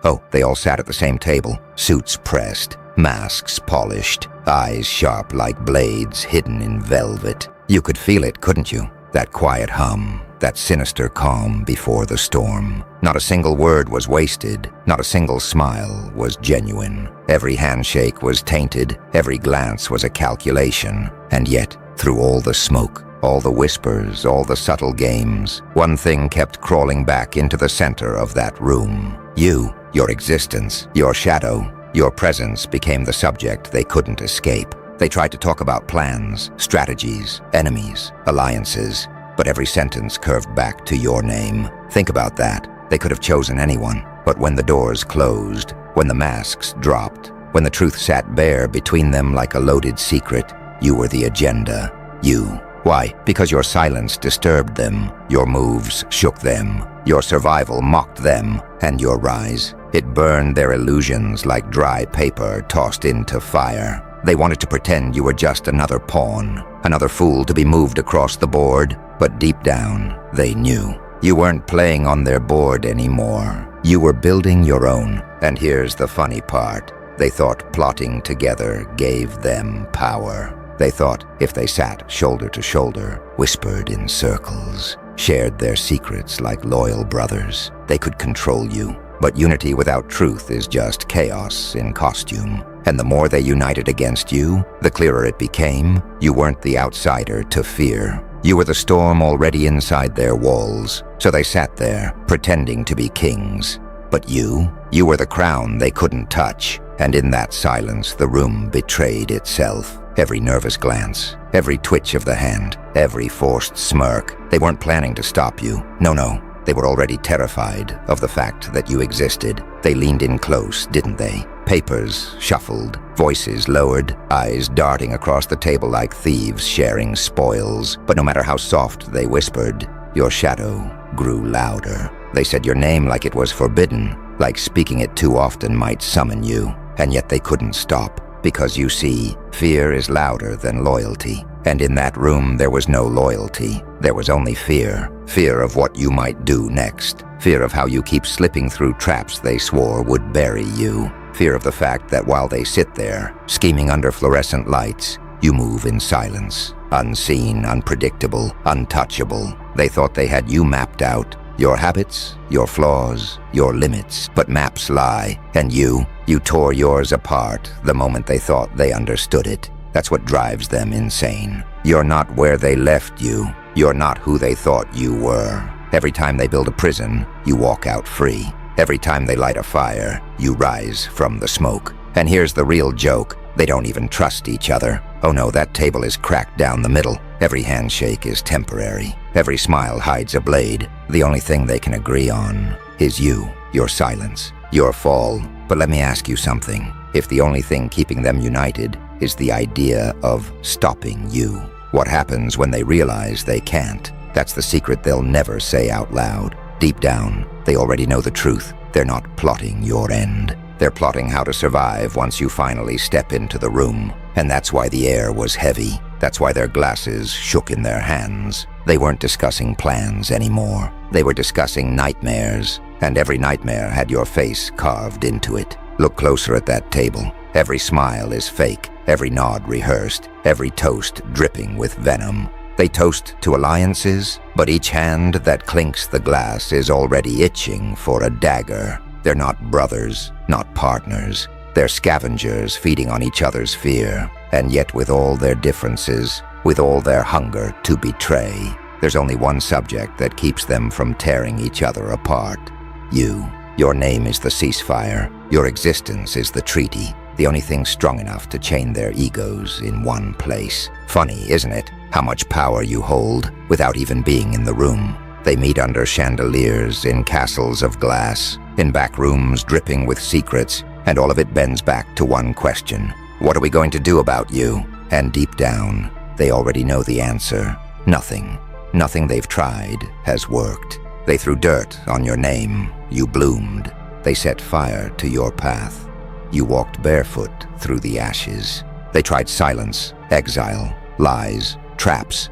Oh, they all sat at the same table, suits pressed, masks polished, eyes sharp like blades hidden in velvet. You could feel it, couldn't you? That quiet hum, that sinister calm before the storm. Not a single word was wasted, not a single smile was genuine. Every handshake was tainted, every glance was a calculation. And yet, through all the smoke, all the whispers, all the subtle games, one thing kept crawling back into the center of that room. You, your existence, your shadow, your presence became the subject they couldn't escape. They tried to talk about plans, strategies, enemies, alliances, but every sentence curved back to your name. Think about that. They could have chosen anyone, but when the doors closed, when the masks dropped, when the truth sat bare between them like a loaded secret, you were the agenda. You. Why? Because your silence disturbed them, your moves shook them, your survival mocked them, and your rise, it burned their illusions like dry paper tossed into fire. They wanted to pretend you were just another pawn, another fool to be moved across the board, but deep down, they knew. You weren't playing on their board anymore. You were building your own, and here's the funny part. They thought plotting together gave them power. They thought if they sat shoulder to shoulder, whispered in circles, shared their secrets like loyal brothers, they could control you. But unity without truth is just chaos in costume. And the more they united against you, the clearer it became, you weren't the outsider to fear. You were the storm already inside their walls, so they sat there, pretending to be kings. But you were the crown they couldn't touch, and in that silence the room betrayed itself. Every nervous glance, every twitch of the hand, every forced smirk, they weren't planning to stop you. No. They were already terrified of the fact that you existed. They leaned in close, didn't they? Papers shuffled, voices lowered, eyes darting across the table like thieves sharing spoils. But no matter how soft they whispered, your shadow grew louder. They said your name like it was forbidden, like speaking it too often might summon you. And yet they couldn't stop, because you see, fear is louder than loyalty. And in that room there was no loyalty. There was only fear. Fear of what you might do next. Fear of how you keep slipping through traps they swore would bury you. Fear of the fact that while they sit there, scheming under fluorescent lights, you move in silence. Unseen, unpredictable, untouchable. They thought they had you mapped out. Your habits, your flaws, your limits. But maps lie, and you tore yours apart the moment they thought they understood it. That's what drives them insane. You're not where they left you. You're not who they thought you were. Every time they build a prison, you walk out free. Every time they light a fire, you rise from the smoke. And here's the real joke. They don't even trust each other. Oh no, that table is cracked down the middle. Every handshake is temporary. Every smile hides a blade. The only thing they can agree on is you, your silence, your fall. But let me ask you something. If the only thing keeping them united is the idea of stopping you, what happens when they realize they can't? That's the secret they'll never say out loud. Deep down, they already know the truth. They're not plotting your end. They're plotting how to survive once you finally step into the room. And that's why the air was heavy. That's why their glasses shook in their hands. They weren't discussing plans anymore. They were discussing nightmares. And every nightmare had your face carved into it. Look closer at that table. Every smile is fake. Every nod rehearsed. Every toast dripping with venom. They toast to alliances, but each hand that clinks the glass is already itching for a dagger. They're not brothers, not partners. They're scavengers feeding on each other's fear. And yet with all their differences, with all their hunger to betray, there's only one subject that keeps them from tearing each other apart. You. Your name is the ceasefire. Your existence is the treaty. The only thing strong enough to chain their egos in one place. Funny, isn't it? How much power you hold without even being in the room. They meet under chandeliers, in castles of glass, in back rooms dripping with secrets, and all of it bends back to one question. What are we going to do about you? And deep down, they already know the answer. Nothing. Nothing they've tried has worked. They threw dirt on your name. You bloomed. They set fire to your path. You walked barefoot through the ashes. They tried silence, exile, lies, traps.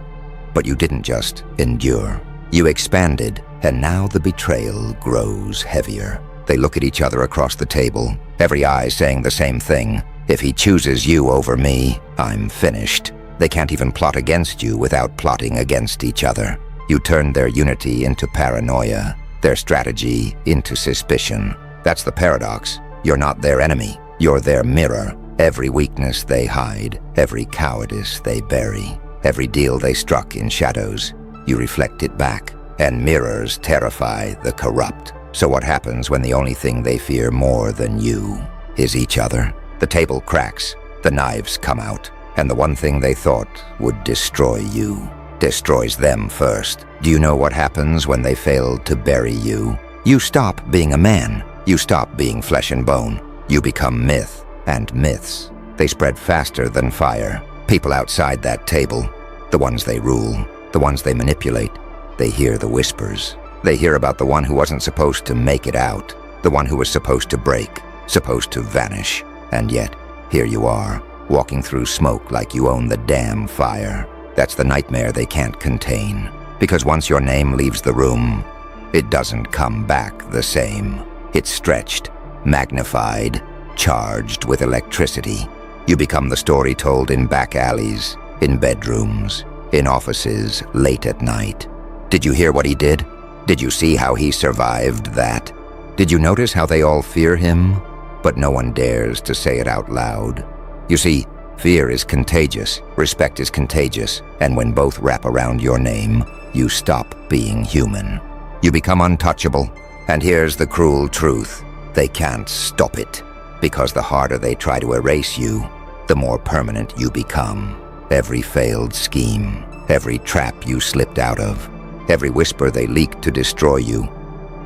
But you didn't just endure. You expanded, and now the betrayal grows heavier. They look at each other across the table, every eye saying the same thing. If he chooses you over me, I'm finished. They can't even plot against you without plotting against each other. You turned their unity into paranoia, their strategy into suspicion. That's the paradox. You're not their enemy. You're their mirror. Every weakness they hide, every cowardice they bury, every deal they struck in shadows, you reflect it back. And mirrors terrify the corrupt. So what happens when the only thing they fear more than you is each other? The table cracks, the knives come out, and the one thing they thought would destroy you destroys them first. Do you know what happens when they fail to bury you? You stop being a man. You stop being flesh and bone. You become myth, and myths, they spread faster than fire. People outside that table, the ones they rule, the ones they manipulate, they hear the whispers. They hear about the one who wasn't supposed to make it out, the one who was supposed to break, supposed to vanish. And yet, here you are, walking through smoke like you own the damn fire. That's the nightmare they can't contain. Because once your name leaves the room, it doesn't come back the same. It's stretched, magnified, charged with electricity. You become the story told in back alleys, in bedrooms, in offices, late at night. Did you hear what he did? Did you see how he survived that? Did you notice how they all fear him, but no one dares to say it out loud? You see, fear is contagious, respect is contagious, and when both wrap around your name, you stop being human. You become untouchable, and here's the cruel truth. They can't stop it, because the harder they try to erase you, the more permanent you become. Every failed scheme, every trap you slipped out of, every whisper they leak to destroy you,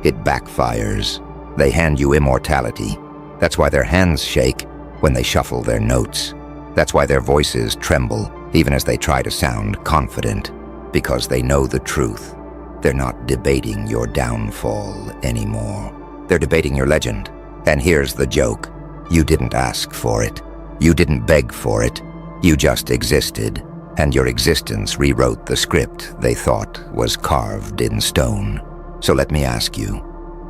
it backfires. They hand you immortality. That's why their hands shake when they shuffle their notes. That's why their voices tremble, even as they try to sound confident, because they know the truth. They're not debating your downfall anymore. They're debating your legend. And here's the joke. You didn't ask for it. You didn't beg for it. You just existed. And your existence rewrote the script they thought was carved in stone. So let me ask you,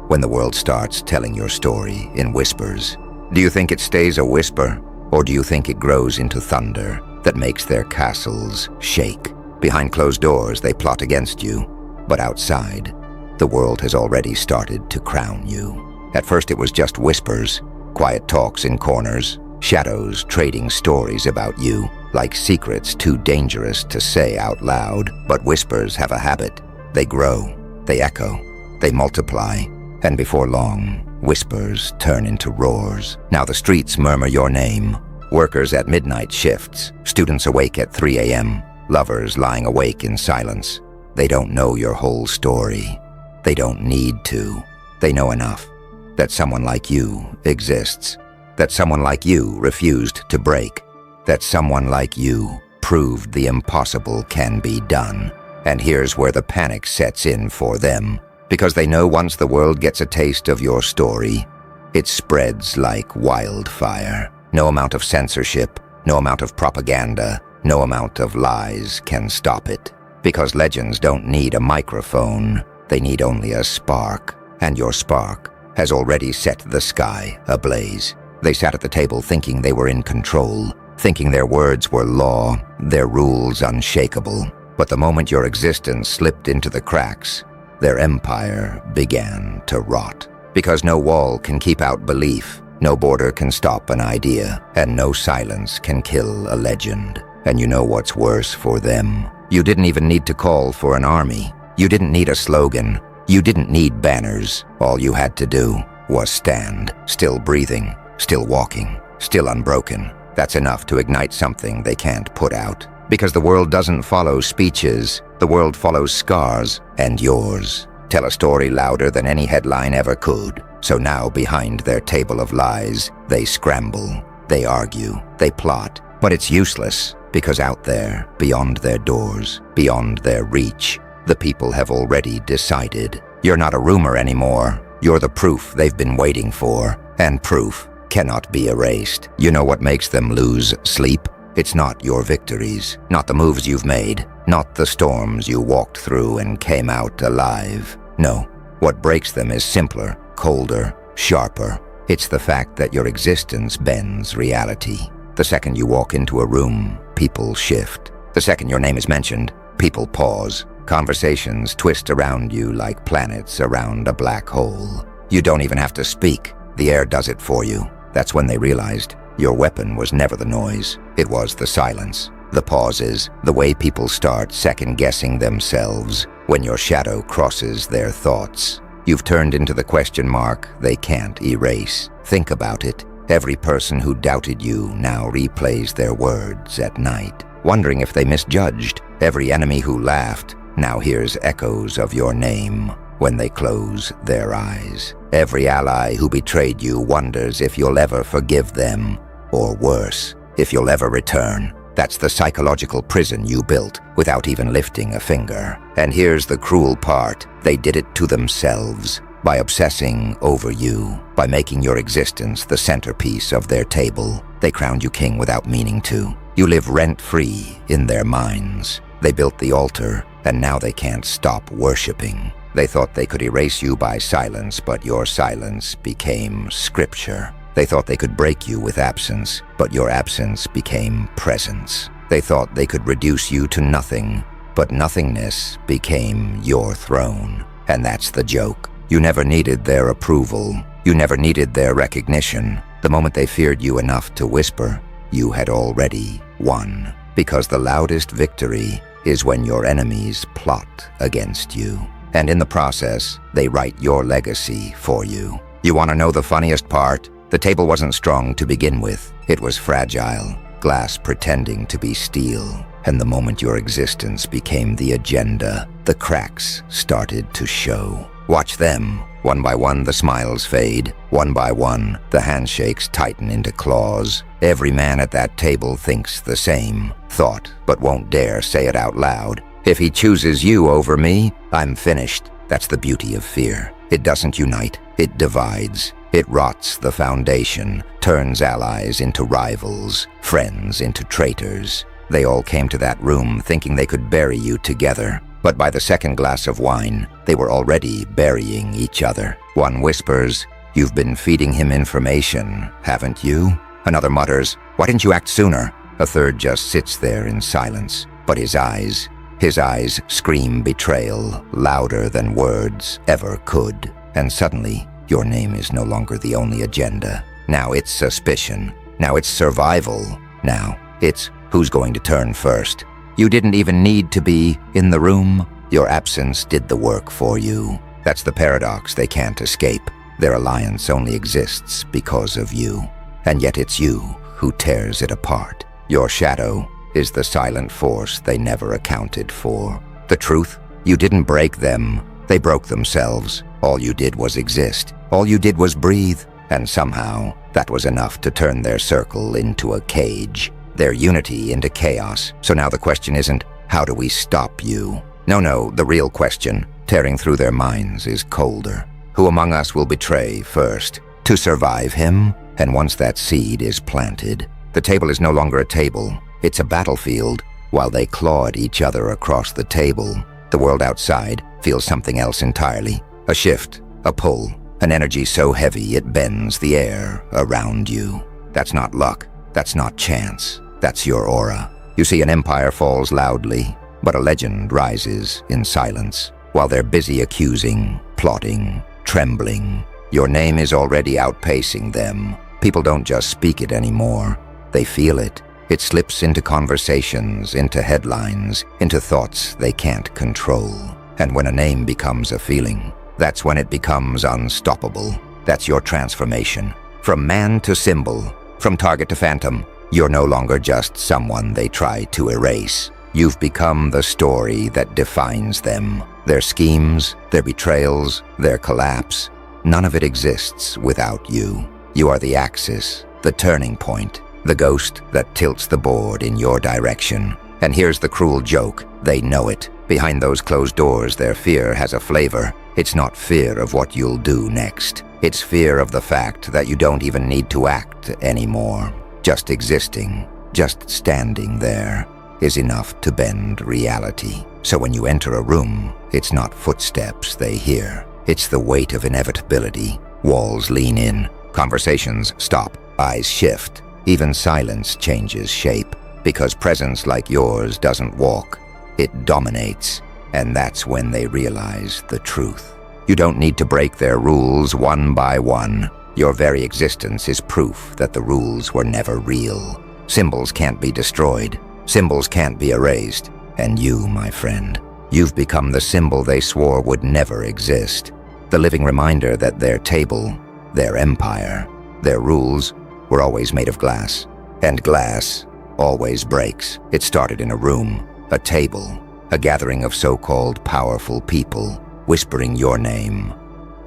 when the world starts telling your story in whispers, do you think it stays a whisper, or do you think it grows into thunder that makes their castles shake? Behind closed doors, they plot against you, but outside, the world has already started to crown you. At first it was just whispers, quiet talks in corners, shadows trading stories about you, like secrets too dangerous to say out loud. But whispers have a habit. They grow, they echo, they multiply, and before long, whispers turn into roars. Now the streets murmur your name. Workers at midnight shifts, students awake at 3 a.m., lovers lying awake in silence. They don't know your whole story. They don't need to. They know enough that someone like you exists, that someone like you refused to break, that someone like you proved the impossible can be done. And here's where the panic sets in for them, because they know once the world gets a taste of your story, it spreads like wildfire. No amount of censorship, no amount of propaganda, no amount of lies can stop it. Because legends don't need a microphone, they need only a spark. And your spark has already set the sky ablaze. They sat at the table thinking they were in control, thinking their words were law, their rules unshakable. But the moment your existence slipped into the cracks, their empire began to rot. Because no wall can keep out belief, no border can stop an idea, and no silence can kill a legend. And you know what's worse for them? You didn't even need to call for an army. You didn't need a slogan. You didn't need banners. All you had to do was stand, still breathing, still walking, still unbroken. That's enough to ignite something they can't put out. Because the world doesn't follow speeches, the world follows scars, and yours tell a story louder than any headline ever could. So now, behind their table of lies, they scramble, they argue, they plot. But it's useless, because out there, beyond their doors, beyond their reach, the people have already decided. You're not a rumor anymore. You're the proof they've been waiting for, and proof cannot be erased. You know what makes them lose sleep? It's not your victories, not the moves you've made, not the storms you walked through and came out alive. No, what breaks them is simpler, colder, sharper. It's the fact that your existence bends reality. The second you walk into a room, people shift. The second your name is mentioned, people pause. Conversations twist around you like planets around a black hole. You don't even have to speak. The air does it for you. That's when they realized your weapon was never the noise. It was the silence, the pauses, the way people start second-guessing themselves when your shadow crosses their thoughts. You've turned into the question mark they can't erase. Think about it. Every person who doubted you now replays their words at night, wondering if they misjudged. Every enemy who laughed now hears echoes of your name when they close their eyes. Every ally who betrayed you wonders if you'll ever forgive them, or worse, if you'll ever return. That's the psychological prison you built without even lifting a finger. And here's the cruel part. They did it to themselves, by obsessing over you, by making your existence the centerpiece of their table. They crowned you king without meaning to. You live rent-free in their minds. They built the altar, and now they can't stop worshiping. They thought they could erase you by silence, but your silence became scripture. They thought they could break you with absence, but your absence became presence. They thought they could reduce you to nothing, but nothingness became your throne. And that's the joke. You never needed their approval. You never needed their recognition. The moment they feared you enough to whisper, you had already won. Because the loudest victory is when your enemies plot against you. And in the process, they write your legacy for you. You want to know the funniest part? The table wasn't strong to begin with. It was fragile, glass pretending to be steel. And the moment your existence became the agenda, the cracks started to show. Watch them. One by one, the smiles fade. One by one, the handshakes tighten into claws. Every man at that table thinks the same thought, but won't dare say it out loud. If he chooses you over me, I'm finished. That's the beauty of fear. It doesn't unite, it divides. It rots the foundation, turns allies into rivals, friends into traitors. They all came to that room thinking they could bury you together. But by the second glass of wine, they were already burying each other. One whispers, "You've been feeding him information, haven't you?" Another mutters, "Why didn't you act sooner?" A third just sits there in silence. But his eyes scream betrayal louder than words ever could. And suddenly, your name is no longer the only agenda. Now it's suspicion. Now it's survival. Now it's who's going to turn first. You didn't even need to be in the room. Your absence did the work for you. That's the paradox they can't escape. Their alliance only exists because of you. And yet it's you who tears it apart. Your shadow is the silent force they never accounted for. The truth, you didn't break them. They broke themselves. All you did was exist. All you did was breathe. And somehow, that was enough to turn their circle into a cage. Their unity into chaos. So now the question isn't, how do we stop you? No, the real question, tearing through their minds, is colder. Who among us will betray first? To survive him? And once that seed is planted, the table is no longer a table. It's a battlefield. While they claw at each other across the table, the world outside feels something else entirely. A shift, a pull, an energy so heavy it bends the air around you. That's not luck. That's not chance. That's your aura. You see, an empire falls loudly, but a legend rises in silence. While they're busy accusing, plotting, trembling, your name is already outpacing them. People don't just speak it anymore. They feel it. It slips into conversations, into headlines, into thoughts they can't control. And when a name becomes a feeling, that's when it becomes unstoppable. That's your transformation. From man to symbol, from target to phantom, you're no longer just someone they try to erase. You've become the story that defines them. Their schemes, their betrayals, their collapse. None of it exists without you. You are the axis, the turning point, the ghost that tilts the board in your direction. And here's the cruel joke. They know it. Behind those closed doors, their fear has a flavor. It's not fear of what you'll do next. It's fear of the fact that you don't even need to act anymore. Just existing, just standing there, is enough to bend reality. So when you enter a room, it's not footsteps they hear. It's the weight of inevitability, Walls lean in. Conversations stop. Eyes shift. Even silence changes shape. Because presence like yours doesn't walk. It dominates. And that's when they realize the truth. You don't need to break their rules one by one. Your very existence is proof that the rules were never real. Symbols can't be destroyed. Symbols can't be erased. And you, my friend, you've become the symbol they swore would never exist. The living reminder that their table, their empire, their rules were always made of glass. And glass always breaks. It started in a room, a table, a gathering of so-called powerful people, whispering your name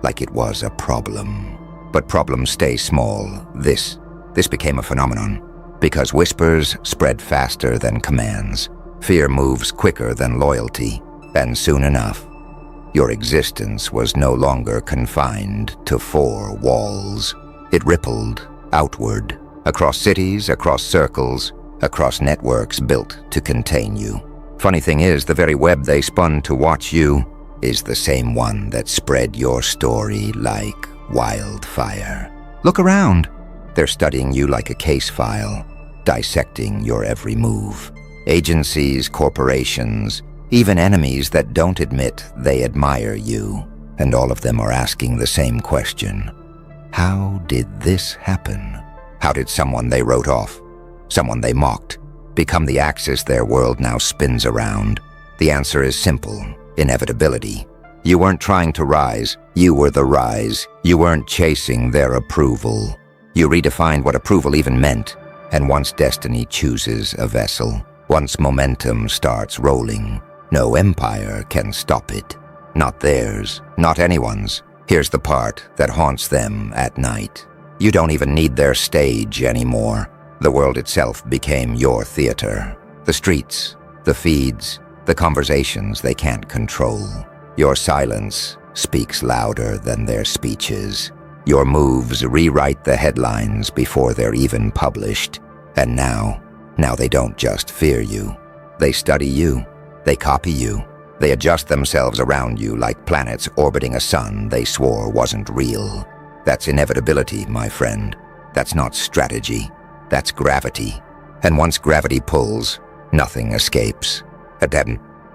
like it was a problem. But problems stay small. This became a phenomenon. Because whispers spread faster than commands. Fear moves quicker than loyalty. And soon enough, your existence was no longer confined to 4 walls. It rippled outward, across cities, across circles, across networks built to contain you. Funny thing is, the very web they spun to watch you is the same one that spread your story like wildfire. Look around. They're studying you like a case file, dissecting your every move. Agencies, corporations, even enemies that don't admit they admire you. And all of them are asking the same question. How did this happen? How did someone they wrote off, someone they mocked, become the axis their world now spins around? The answer is simple: inevitability. You weren't trying to rise, you were the rise. You weren't chasing their approval. You redefined what approval even meant. And once destiny chooses a vessel, once momentum starts rolling, no empire can stop it. Not theirs, not anyone's. Here's the part that haunts them at night. You don't even need their stage anymore. The world itself became your theater. The streets, the feeds, the conversations they can't control. Your silence speaks louder than their speeches. Your moves rewrite the headlines before they're even published. And now they don't just fear you. They study you. They copy you. They adjust themselves around you like planets orbiting a sun they swore wasn't real. That's inevitability, my friend. That's not strategy. That's gravity. And once gravity pulls, nothing escapes.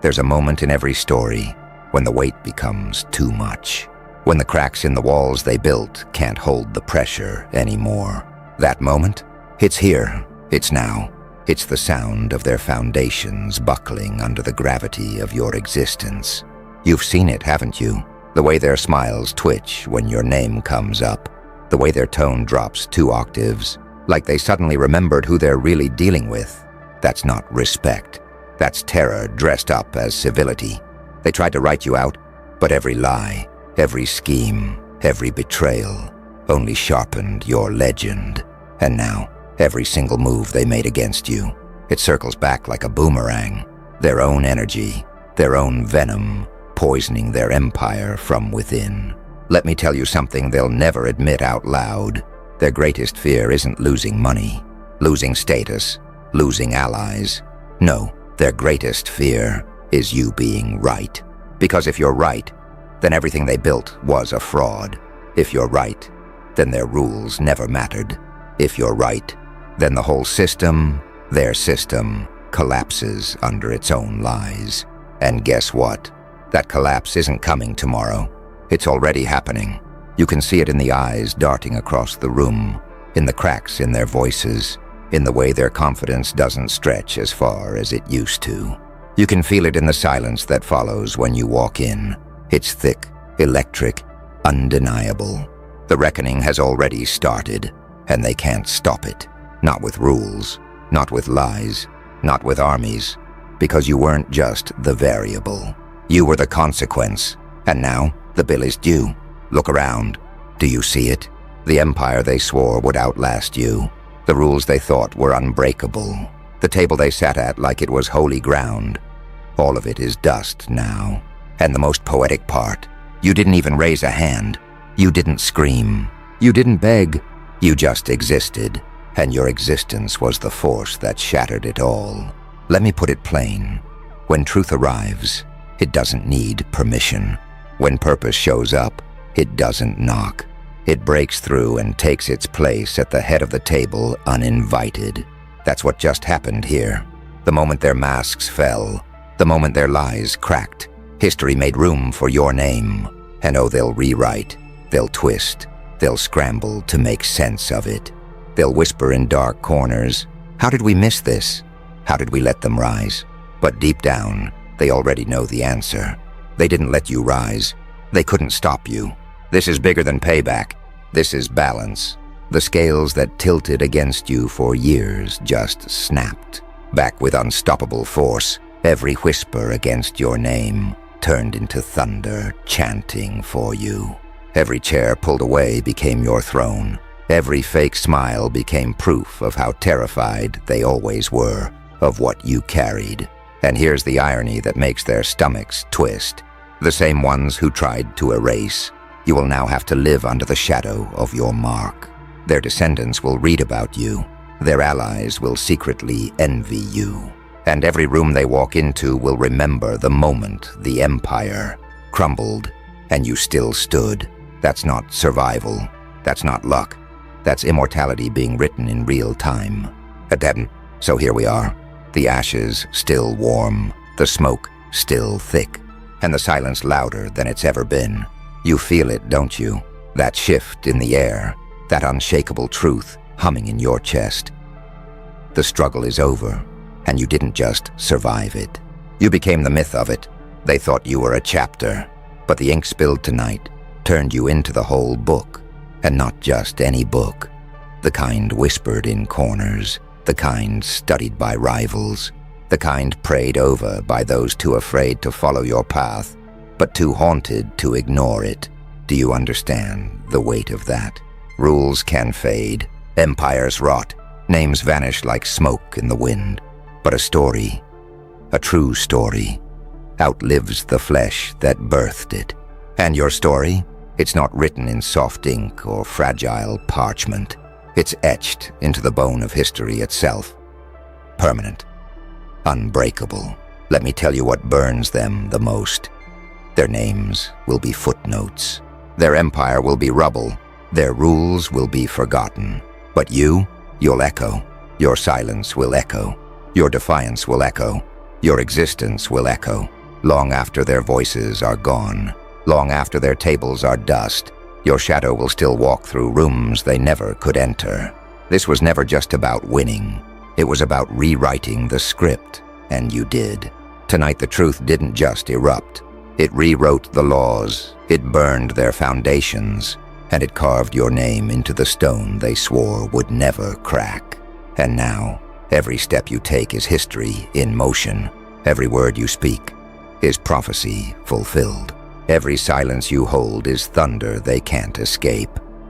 There's a moment in every story when the weight becomes too much. When the cracks in the walls they built can't hold the pressure anymore. That moment? It's here. It's now. It's the sound of their foundations buckling under the gravity of your existence. You've seen it, haven't you? The way their smiles twitch when your name comes up. The way their tone drops 2 octaves. Like they suddenly remembered who they're really dealing with. That's not respect. That's terror dressed up as civility. They tried to write you out, but every lie, every scheme, every betrayal only sharpened your legend. And now, every single move they made against you, it circles back like a boomerang. Their own energy, their own venom, poisoning their empire from within. Let me tell you something they'll never admit out loud. Their greatest fear isn't losing money, losing status, losing allies. No, their greatest fear is you being right. Because if you're right, then everything they built was a fraud. If you're right, then their rules never mattered. If you're right, then the whole system, their system, collapses under its own lies. And guess what? That collapse isn't coming tomorrow. It's already happening. You can see it in the eyes darting across the room, in the cracks in their voices, in the way their confidence doesn't stretch as far as it used to. You can feel it in the silence that follows when you walk in. It's thick, electric, undeniable. The reckoning has already started, and they can't stop it. Not with rules, not with lies, not with armies, because you weren't just the variable. You were the consequence, and now the bill is due. Look around. Do you see it? The empire they swore would outlast you. The rules they thought were unbreakable. The table they sat at like it was holy ground. All of it is dust now. And the most poetic part, you didn't even raise a hand. You didn't scream. You didn't beg. You just existed. And your existence was the force that shattered it all. Let me put it plain. When truth arrives, it doesn't need permission. When purpose shows up, it doesn't knock. It breaks through and takes its place at the head of the table uninvited. That's what just happened here. The moment their masks fell, the moment their lies cracked, history made room for your name. And oh, they'll rewrite, they'll twist, they'll scramble to make sense of it. They'll whisper in dark corners, "How did we miss this? How did we let them rise?" But deep down, they already know the answer. They didn't let you rise. They couldn't stop you. This is bigger than payback. This is balance. The scales that tilted against you for years just snapped. Back with unstoppable force, every whisper against your name turned into thunder chanting for you. Every chair pulled away became your throne. Every fake smile became proof of how terrified they always were of what you carried. And here's the irony that makes their stomachs twist. The same ones who tried to erase, you will now have to live under the shadow of your mark. Their descendants will read about you. Their allies will secretly envy you. And every room they walk into will remember the moment the empire crumbled and you still stood. That's not survival. That's not luck. That's immortality being written in real time. Adept. So here we are. The ashes still warm, the smoke still thick, and the silence louder than it's ever been. You feel it, don't you? That shift in the air, that unshakable truth humming in your chest. The struggle is over, and you didn't just survive it. You became the myth of it. They thought you were a chapter, but the ink spilled tonight turned you into the whole book, and not just any book. The kind whispered in corners, the kind studied by rivals, the kind prayed over by those too afraid to follow your path, but too haunted to ignore it. Do you understand the weight of that? Rules can fade, empires rot, names vanish like smoke in the wind. But a story, a true story, outlives the flesh that birthed it. And your story? It's not written in soft ink or fragile parchment. It's etched into the bone of history itself. Permanent. Unbreakable. Let me tell you what burns them the most. Their names will be footnotes. Their empire will be rubble. Their rules will be forgotten. But you'll echo. Your silence will echo. Your defiance will echo. Your existence will echo. Long after their voices are gone. Long after their tables are dust. Your shadow will still walk through rooms they never could enter. This was never just about winning. It was about rewriting the script, and you did. Tonight the truth didn't just erupt. It rewrote the laws, it burned their foundations, and it carved your name into the stone they swore would never crack. And now, every step you take is history in motion. Every word you speak is prophecy fulfilled. Every silence you hold is thunder they can't escape.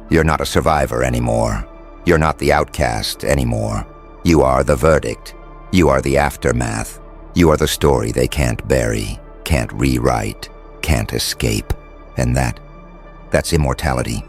You're not a survivor anymore. You're not the outcast anymore. You are the verdict. You are the aftermath. You are the story they can't bury, can't rewrite, can't escape. And that's immortality.